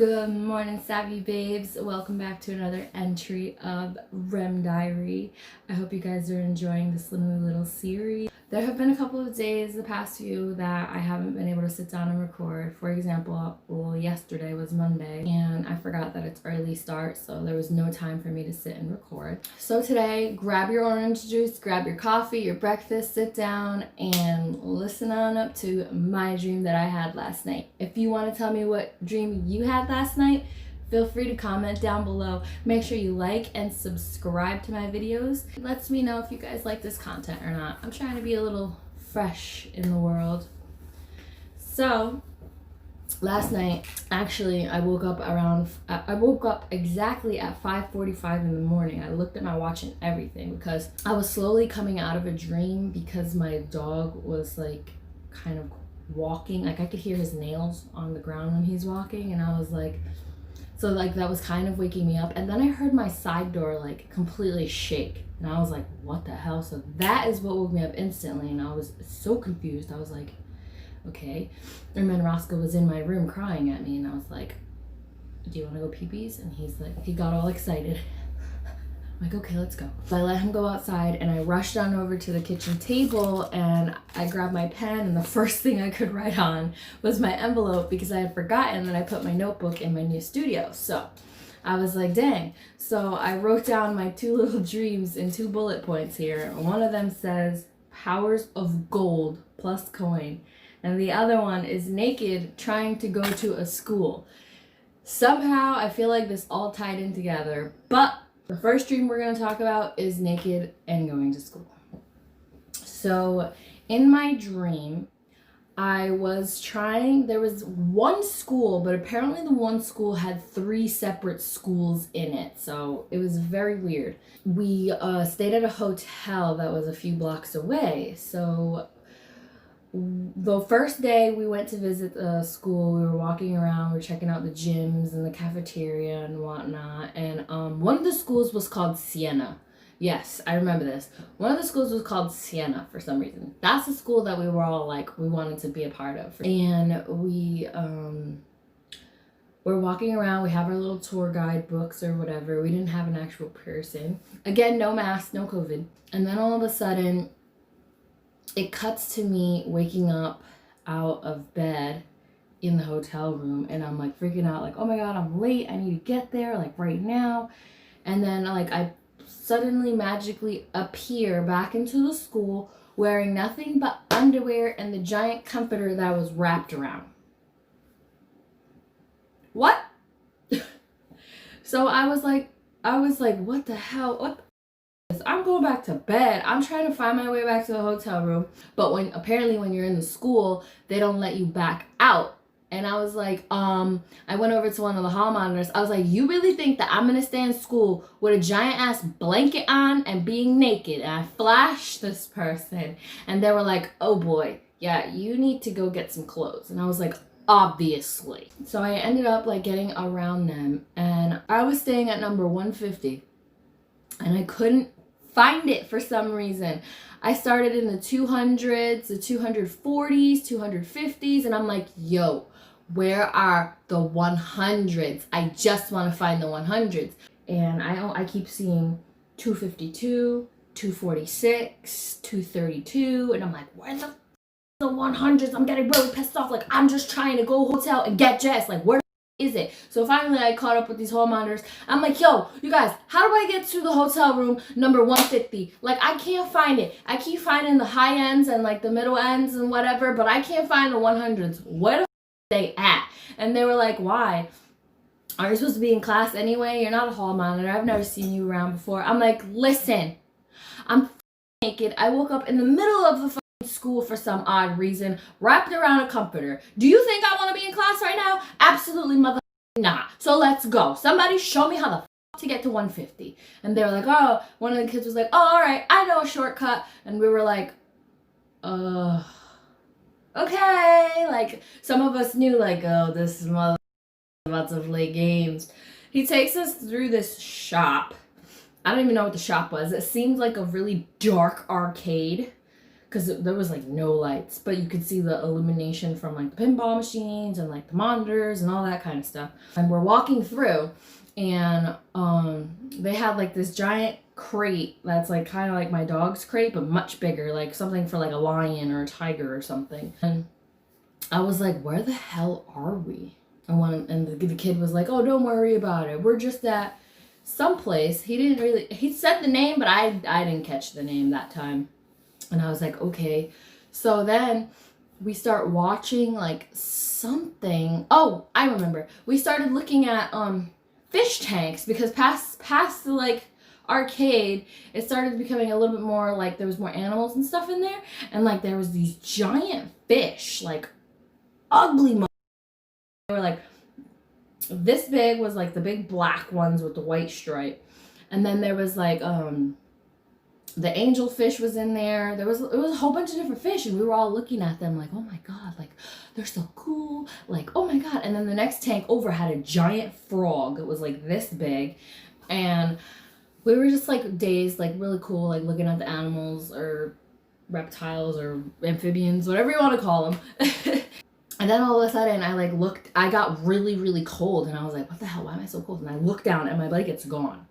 Good morning, savvy babes. Welcome back to another entry of R.E.M Diary. I hope you guys are enjoying this little series. There have been a couple of days, the past few, that I haven't been able to sit down and record. For example, yesterday was Monday, and I forgot that it's early start, so there was no time for me to sit and record. So today, grab your orange juice, grab your coffee, your breakfast, sit down, and listen on up to my dream that I had last night. If you want to tell me what dream you had last night, feel free to comment down below. Make sure you like and subscribe to my videos. It lets me know if you guys like this content or not. I'm trying to be a little fresh in the world. So, last night, actually, I woke up exactly at 5:45 in the morning. I looked at my watch and everything because I was slowly coming out of a dream because my dog was like kind of walking. Like I could hear his nails on the ground when he's walking, and I was like, so like that was kind of waking me up. And then I heard my side door like completely shake, and I was like, what the hell? So that is what woke me up instantly, and I was so confused. I was like, okay. And then Roscoe was in my room crying at me, and I was like, do you want to go pee-pees? And he's like, he got all excited. I'm like, okay, let's go. So I let him go outside, and I rushed on over to the kitchen table, and I grabbed my pen, and the first thing I could write on was my envelope because I had forgotten that I put my notebook in my new studio. So I was like, dang. So I wrote down my two little dreams in 2 bullet points here. One of them says, powers of gold plus coin. And the other one is naked trying to go to a school. Somehow I feel like this all tied in together, but the first dream we're going to talk about is naked and going to school. So in my dream, there was one school, but apparently the one school had 3 separate schools in it. So it was very weird. We stayed at a hotel that was a few blocks away. So the first day we went to visit the school, we were walking around, we were checking out the gyms and the cafeteria and whatnot. And one of the schools was called Sienna. Yes, I remember this. One of the schools was called Sienna for some reason. That's the school that we were all like, we wanted to be a part of. And we're walking around, we have our little tour guide books or whatever. We didn't have an actual person. Again, no mask, no COVID. And then all of a sudden, it cuts to me waking up out of bed in the hotel room, and I'm like freaking out, like, oh my god, I'm late, I need to get there like right now. And then like I suddenly magically appear back into the school wearing nothing but underwear and the giant comforter that was wrapped around. What? So I was like, what the hell? What? I'm going back to bed. I'm trying to find my way back to the hotel room. But apparently when you're in the school, they don't let you back out. And I was like, I went over to one of the hall monitors. I was like, you really think that I'm going to stay in school with a giant ass blanket on and being naked? And I flashed this person, and they were like, oh boy, yeah, you need to go get some clothes. And I was like, obviously. So I ended up like getting around them, and I was staying at number 150, and I couldn't find it for some reason. I started in the 200s, the 240s, 250s, and I'm like, yo, where are the 100s? I just want to find the 100s. And I keep seeing 252, 246, 232, and I'm like, where's the 100s? I'm getting really pissed off. Like, I'm just trying to go hotel and get dressed. Like, where is it? So finally I caught up with these hall monitors. I'm like, yo, you guys, how do I get to the hotel room number 150? Like, I can't find it. I keep finding the high ends and like the middle ends and whatever, but I can't find the 100s. Where the they at? And they were like, why? Are you supposed to be in class anyway? You're not a hall monitor. I've never seen you around before. I'm like, listen, I'm naked. I woke up in the middle of the school for some odd reason, wrapped around a comforter. Do you think I want to be in class right now? Absolutely mother not. So let's go. Somebody show me how the to get to 150. And they were like, oh, one of the kids was like, oh, all right, I know a shortcut. And we were like, okay. Like, some of us knew, like, oh, this mother about to play games. He takes us through this shop. I don't even know what the shop was. It seemed like a really dark arcade because there was like no lights, but you could see the illumination from like the pinball machines and like the monitors and all that kind of stuff. And we're walking through, and they had like this giant crate that's like kind of like my dog's crate, but much bigger, like something for like a lion or a tiger or something. And I was like, where the hell are we? And the kid was like, oh, don't worry about it, we're just at someplace. He said the name, but I didn't catch the name that time. And I was like, okay. So then we start watching like something. Oh, I remember. We started looking at fish tanks, because past the like arcade, it started becoming a little bit more like there was more animals and stuff in there, and like there was these giant fish, like ugly. They were like this big, was like the big black ones with the white stripe, and then there was like the angelfish was in there. It was a whole bunch of different fish, and we were all looking at them like, oh my god, like they're so cool, like oh my god. And then the next tank over had a giant frog. It was like this big, and we were just like dazed, like really cool, like looking at the animals or reptiles or amphibians, whatever you want to call them. And then all of a sudden I got really, really cold, and I was like, what the hell, why am I so cold? And I looked down and my blanket's gone.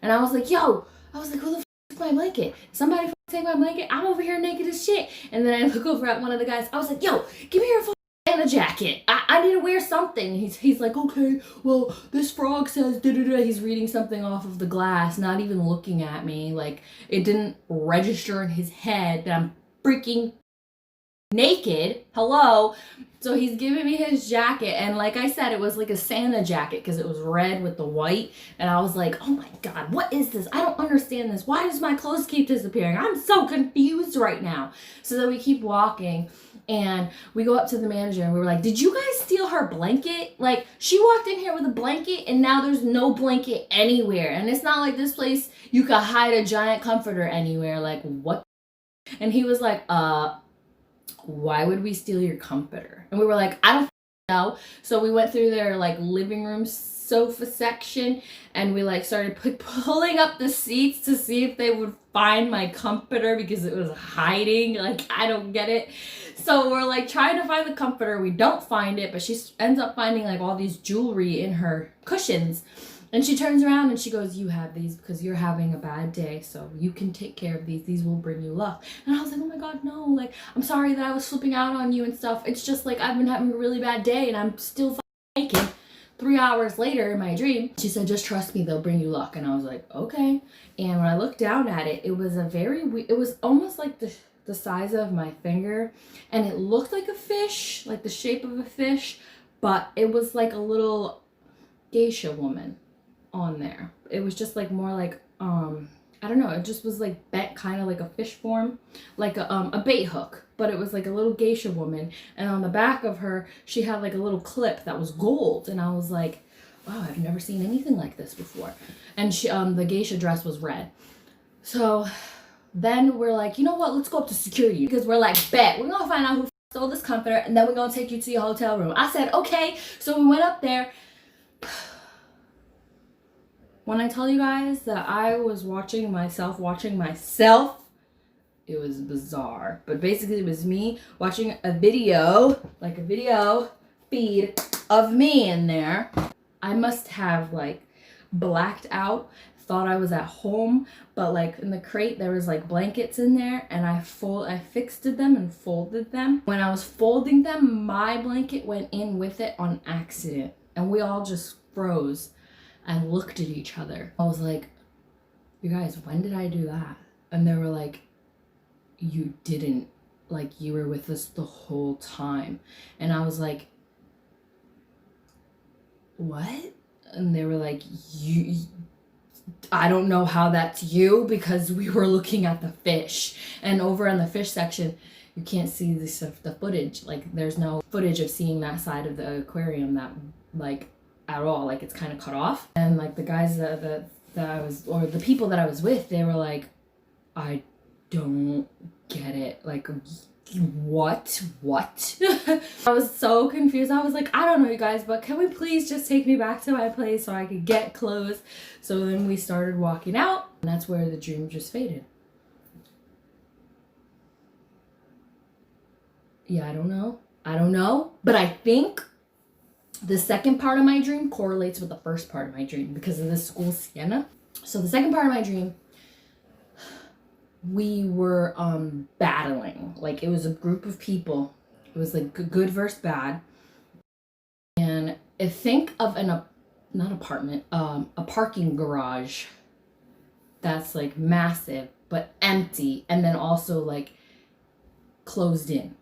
And I was like, who the f my blanket? Somebody take my blanket? I'm over here naked as shit. And then I look over at one of the guys. I was like, yo, give me your Santa jacket. I need to wear something. He's like, okay, well, this frog says da-da-da. He's reading something off of the glass, not even looking at me. Like, it didn't register in his head that I'm freaking naked. Hello. So he's giving me his jacket, and like I said, it was like a Santa jacket because it was red with the white, and I was like, oh my god, what is this? I don't understand this. Why does my clothes keep disappearing? I'm so confused right now. So then we keep walking, and we go up to the manager, and we were like, did you guys steal her blanket? Like, she walked in here with a blanket, and now there's no blanket anywhere, and it's not like this place you could hide a giant comforter anywhere. Like, what? And he was like, why would we steal your comforter? And we were like, I don't know. So we went through their like living room sofa section, and we like started pulling up the seats to see if they would find my comforter, because it was hiding. Like, I don't get it. So we're like trying to find the comforter. We don't find it, but she ends up finding like all these jewelry in her cushions. And she turns around and she goes, you have these because you're having a bad day, so you can take care of these. These will bring you luck. And I was like, oh my god, no. Like, I'm sorry that I was flipping out on you and stuff. It's just like I've been having a really bad day, and I'm still naked. 3 hours later in my dream, she said, just trust me, they'll bring you luck. And I was like, okay. And when I looked down at it, it was it was almost like the size of my finger, and it looked like a fish, like the shape of a fish, but it was like a little geisha woman on there. It was just like more like I don't know, it just was like bent kind of like a fish form, like a bait hook, but it was like a little geisha woman, and on the back of her she had like a little clip that was gold, and I was like, wow, I've never seen anything like this before. And she the geisha dress was red. So then we're like, you know what, let's go up to security, because we're like, bet we're gonna find out who stole this comforter, and then we're gonna take you to your hotel room. I said okay. So we went up there. When I tell you guys that I was watching myself, it was bizarre. But basically it was me watching a video, like a video feed of me in there. I must have like blacked out, thought I was at home, but like in the crate there was like blankets in there, and I fixed them and folded them. When I was folding them, my blanket went in with it on accident, and we all just froze and looked at each other. I was like, you guys, when did I do that? And they were like, you didn't. Like, you were with us the whole time. And I was like, what? And they were like, I don't know how that's you, because we were looking at the fish. And over in the fish section, you can't see the footage. Like, there's no footage of seeing that side of the aquarium that, like, at all. Like, it's kind of cut off. And like the guys that I was, or the people that I was with, they were like, I don't get it. Like, what? I was so confused. I was like, I don't know, you guys, but can we please just take me back to my place so I could get clothes? So then we started walking out, and that's where the dream just faded. Yeah, I don't know. But I think the second part of my dream correlates with the first part of my dream because of this school, Sienna. So the second part of my dream, we were battling. Like, it was a group of people. It was like good versus bad. And I think of not apartment, a parking garage that's like massive but empty, and then also like closed in.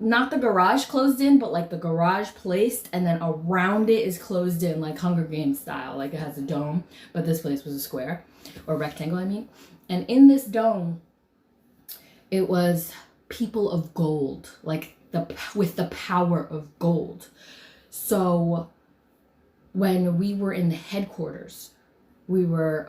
Not the garage closed in, but like the garage placed, and then around it is closed in, like Hunger Games style. Like, it has a dome, but this place was a square, or rectangle, I mean. And in this dome, it was people of gold, like with the power of gold. So when we were in the headquarters, we were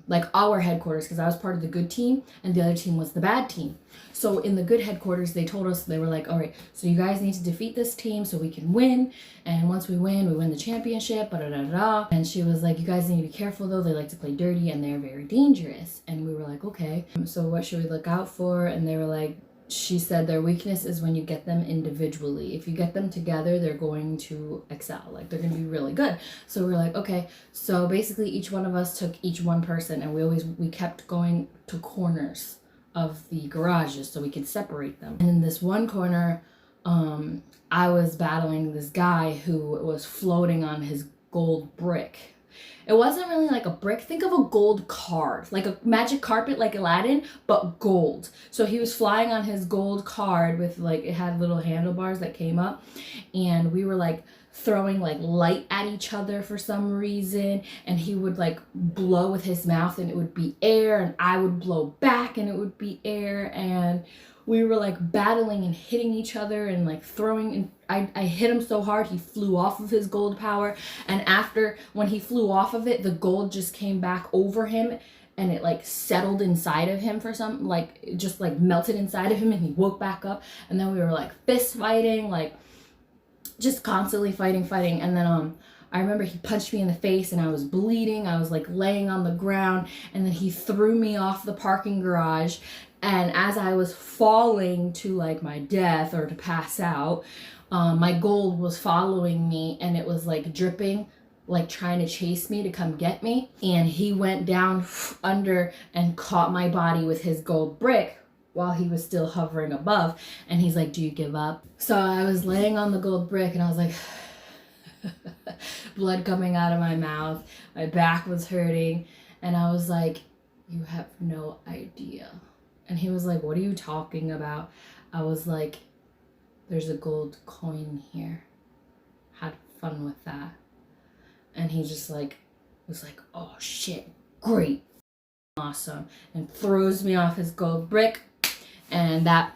like our headquarters, because I was part of the good team and the other team was the bad team. So in the good headquarters, they told us, they were like, all right, so you guys need to defeat this team so we can win, and once we win the championship, da. And she was like, you guys need to be careful though, they like to play dirty and they're very dangerous. And we were like, okay, so what should we look out for? And they were like, she said their weakness is when you get them individually. If you get them together, they're going to excel. Like, they're going to be really good. So we're like, okay. So basically each one of us took each one person, and we kept going to corners of the garages so we could separate them. And in this one corner, I was battling this guy who was floating on his gold brick. It wasn't really like a brick. Think of a gold card, like a magic carpet, like Aladdin, but gold. So he was flying on his gold card with, like, it had little handlebars that came up, and we were like throwing like light at each other for some reason, and he would like blow with his mouth and it would be air, and I would blow back and it would be air, and we were like battling and hitting each other and like throwing, and I hit him so hard he flew off of his gold power, and after, when he flew off of it, the gold just came back over him and it like settled inside of him for some, like, it just like melted inside of him, and he woke back up, and then we were like fist fighting, like just constantly fighting, and then I remember he punched me in the face and I was bleeding. I was like laying on the ground, and then he threw me off the parking garage, and as I was falling to like my death or to pass out, my gold was following me, and it was like dripping, like trying to chase me to come get me. And he went down under and caught my body with his gold brick while he was still hovering above, and he's like, do you give up? So I was laying on the gold brick, and I was like blood coming out of my mouth, my back was hurting, and I was like, you have no idea. And he was like, what are you talking about? I was like, there's a gold coin here, had fun with that. And he just like was like, oh shit, great, awesome, and throws me off his gold brick, and that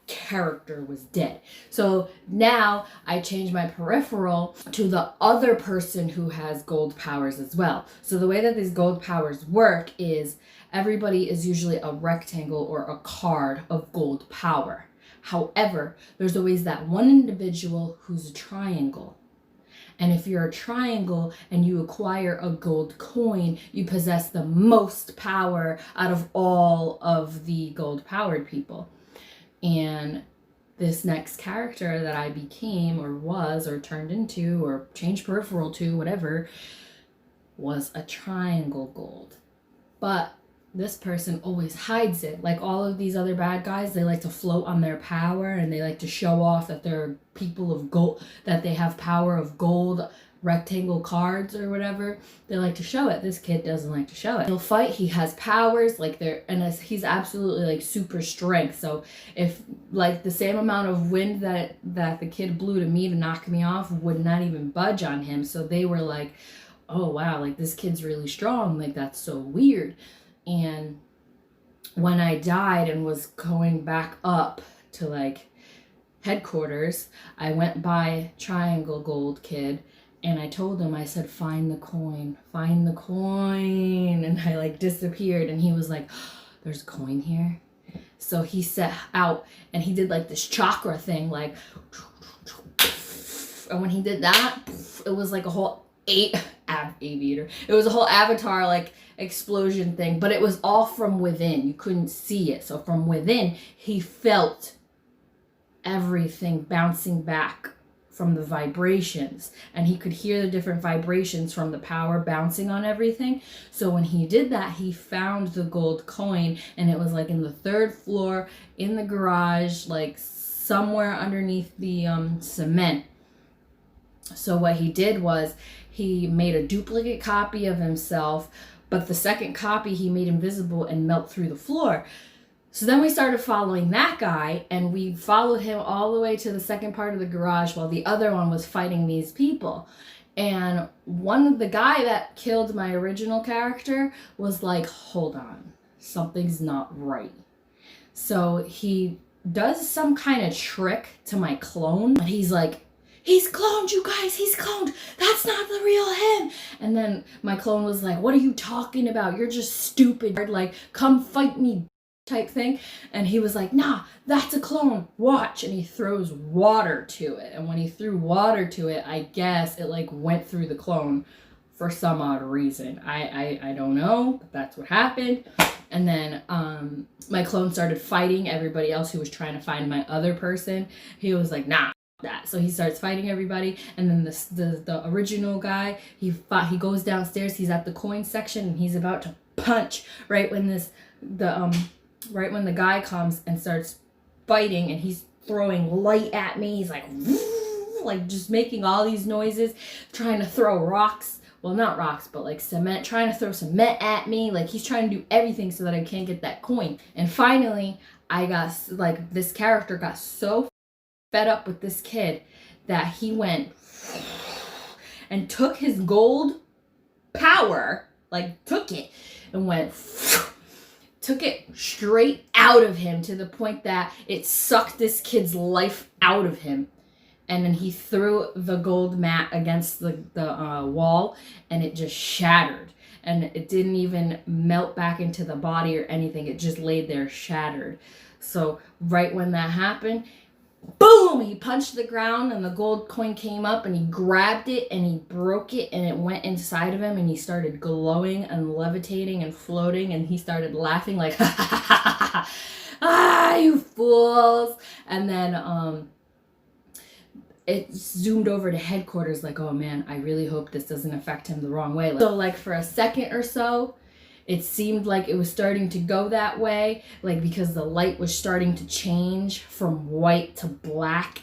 character was dead. So now I change my peripheral to the other person who has gold powers as well. So the way that these gold powers work is everybody is usually a rectangle or a card of gold power. However, there's always that one individual who's a triangle. And if you're a triangle and you acquire a gold coin, you possess the most power out of all of the gold powered people. And this next character that I became or was or turned into or changed peripheral to, whatever, was a triangle gold. But this person always hides it. Like all of these other bad guys, they like to float on their power, and they like to show off that they're people of gold, that they have power of gold rectangle cards or whatever. They like to show it. This kid doesn't like to show it. He'll fight, he has powers, like he's absolutely like super strength. So if like the same amount of wind that the kid blew to me to knock me off would not even budge on him. So they were like, oh wow, like this kid's really strong, like that's so weird. And when I died and was going back up to like headquarters, I went by Triangle Gold Kid, and I told him, I said, find the coin. And I like disappeared, and he was like, there's a coin here. So he set out and he did like this chakra thing, like, and when he did that, it was like a whole aviator. It was a whole Avatar like explosion thing, but it was all from within. You couldn't see it. So from within, he felt everything bouncing back from the vibrations, and he could hear the different vibrations from the power bouncing on everything. So when he did that, he found the gold coin, and it was like in the 3rd floor in the garage, like somewhere underneath the cement. So what he did was he made a duplicate copy of himself, but the second copy he made invisible and melt through the floor. So then we started following that guy, and we followed him all the way to the second part of the garage while the other one was fighting these people. And the guy that killed my original character was like, hold on, something's not right. So he does some kind of trick to my clone, but he's like, he's cloned, you guys, he's cloned. That's not the real him. And then my clone was like, what are you talking about? You're just stupid. Like, come fight me, type thing. And he was like, nah, that's a clone, watch. And he throws water to it, and when he threw water to it, I guess it like went through the clone for some odd reason. I don't know, but that's what happened. And then my clone started fighting everybody else who was trying to find my other person. He was like, nah, that. So he starts fighting everybody, and then the original guy, he goes downstairs, he's at the coin section, and he's about to punch right when the guy comes and starts fighting, and he's throwing light at me. He's like just making all these noises, trying to throw rocks. Well, not rocks, but like cement, trying to throw cement at me. Like, he's trying to do everything so that I can't get that coin. And finally, this character got so fed up with this kid that he went and took his gold power, took it and took it straight out of him, to the point that it sucked this kid's life out of him. And then he threw the gold mat against the wall, and it just shattered. And it didn't even melt back into the body or anything. It just laid there shattered. So right when that happened, boom, he punched the ground, and the gold coin came up, and he grabbed it and he broke it, and it went inside of him, and he started glowing and levitating and floating, and he started laughing like, ha ha ha ha ha, ah, you fools. And then it zoomed over to headquarters, like, oh man, I really hope this doesn't affect him the wrong way. So for a second or so, it seemed like it was starting to go that way, because the light was starting to change from white to black,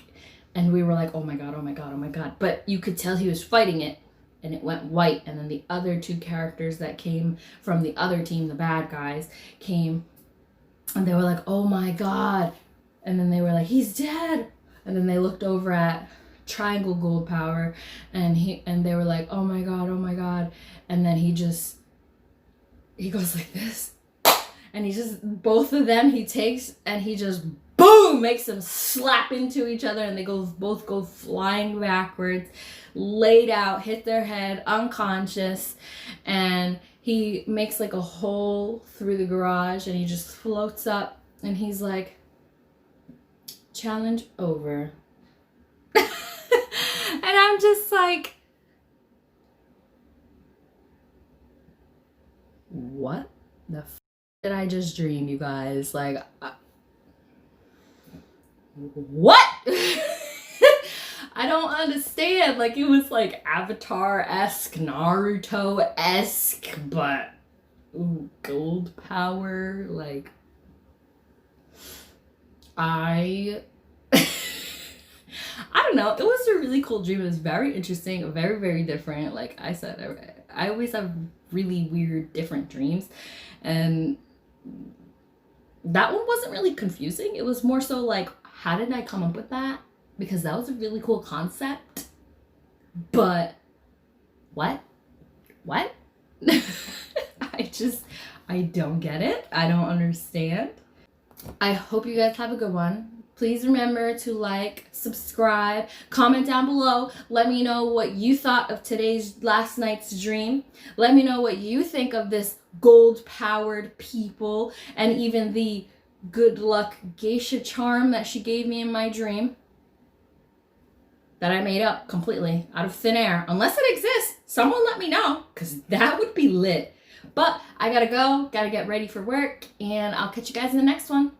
and we were like, oh my god, oh my god, oh my god. But you could tell he was fighting it, and it went white, and then the other 2 characters that came from the other team, the bad guys, came, and they were like, oh my god. And then they were like, he's dead. And then they looked over at Triangle Gold Power, and they were like, oh my god, oh my god. And then he goes like this, and both of them he takes, and he just boom, makes them slap into each other, and they both go flying backwards, laid out, hit their head, unconscious, and he makes a hole through the garage, and he just floats up, and he's like, challenge over. And I'm just like, what the did I just dream, you guys? What? I don't understand. It was Avatar-esque, Naruto-esque, but gold power, I don't know. It was a really cool dream. It was very interesting, very, very different. Like I said, I always have really weird, different dreams. And that one wasn't really confusing. It was more so how did I come up with that? Because that was a really cool concept. But what? I don't get it. I don't understand. I hope you guys have a good one. Please remember to subscribe, comment down below. Let me know what you thought of last night's dream. Let me know what you think of this gold-powered people, and even the good luck geisha charm that she gave me in my dream, that I made up completely out of thin air. Unless it exists, someone let me know, because that would be lit. But I gotta go, gotta get ready for work, and I'll catch you guys in the next one.